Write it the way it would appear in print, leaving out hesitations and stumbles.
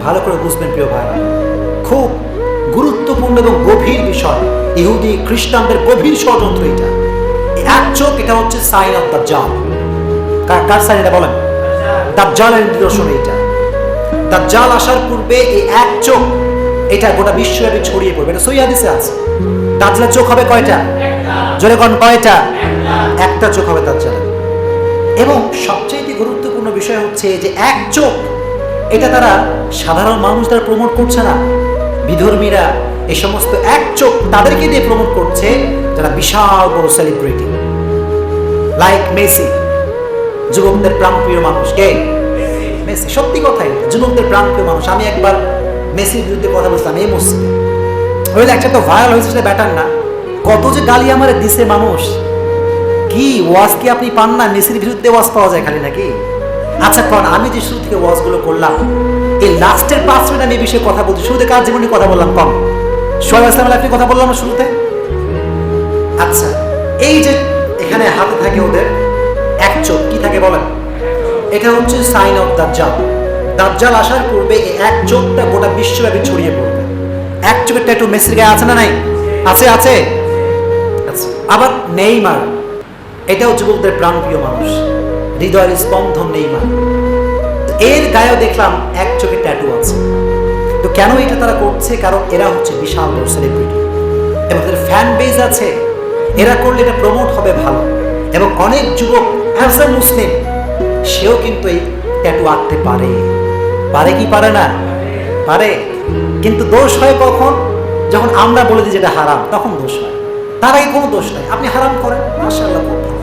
ভালো করে বুঝবেন প্রিয় ভাই, খুব গুরুত্বপূর্ণ এবং গভীর বিষয়। ইহুদি খ্রিস্টানদের গভীর ষড়যন্ত্র এটা। এক চোখ, এটা হচ্ছে সাইন অফ দাজ্জাল। কার সাইন এটা বলেন? দাজ্জালের নিদর্শন এটা। দাজ্জাল আসার পূর্বে এই এক চোখ, এটা গোটা বিশ্বব্যাপী ছড়িয়ে পড়বে। এটা সহিহ হাদিসে আছে। দাজ্জালের চোখ হবে কয়টা? জোরে কোন কয়টা? একটা চোখ হবে দাজ্জালের। এবং সবচেয়ে গুরুত্বপূর্ণ বিষয় হচ্ছে যে এক চোখ, এটা তারা সাধারণ মানুষ দ্বারা প্রমোট করছে না। বিধর্মীরা এই সমস্ত এক চোখ তাদেরকে দিয়ে প্রমোট করছে যারা বিশাল বড় সেলিব্রিটি, লাইক মেসি, যুবকদের প্রাণপ্রিয় মানুষ। কে? মেসি। সত্যি কথাই, যুবকদের প্রাণপ্রিয় মানুষ। আমি একবার মেসির বিরুদ্ধে কথা বলছিলাম এই মসজিদে। ওই একটা তো ভাইরাল হয়েছে, সেটা ব্যাটার না, কত যে গালি আমার দিছে মানুষ। কি ওয়াজ কি আপনি পান না? মেসির বিরুদ্ধে ওয়াজ পাওয়া যায় খালি নাকি? আচ্ছা কারণ আমি যে শুরু থেকে ওয়াজগুলো করলাম, এই লাস্টের 5 মিনিট আমি এই বিষয়ে কথা বলছি। শুরুতে কার জীবনে কথা বললাম? কম সোহাগ ইসলামের আপনি কথা বললাম না শুরুতে। আচ্ছা, এই যে এখানে হাতে থাকে ওদের এক চোখ, কি থাকে বলেন? এটা হচ্ছে সাইন অফ দাজ্জাল। দাজ্জাল আসার পূর্বে এই এক চোখটা গোটা বিশ্বব্যাপী ছড়িয়ে পড়বে। এক চোখের ট্যাটু মেসির গায়ে আছে না নাই? আছে, আছে। আচ্ছা, আবার নেইমার, এটাও যুবকদের প্রাণপ্রিয় মানুষ, হৃদয়ের স্পন্দন নেইমার। এর গায়েও দেখলাম এক চোখের ট্যাটু আছে। তো কেন এটা তারা করছে? কারণ এরা হচ্ছে বিশাল বড় সেলিব্রিটি এবং তাদের ফ্যান বেজ আছে। এরা করলে এটা প্রমোট হবে ভালো। এবং অনেক যুবক অ্যাজ এ মুসলিম সেও কিন্তু এই ট্যাটু আঁকতে পারে। পারে কি পারে না? পারে। কিন্তু দোষ হয় কখন? যখন আমরা বলে দিই যেটা হারাম, তখন দোষ হয়। তার আগে কোনো দোষ নাই। আপনি হারাম করেন, মাশাআল্লাহ, খুব ভালো।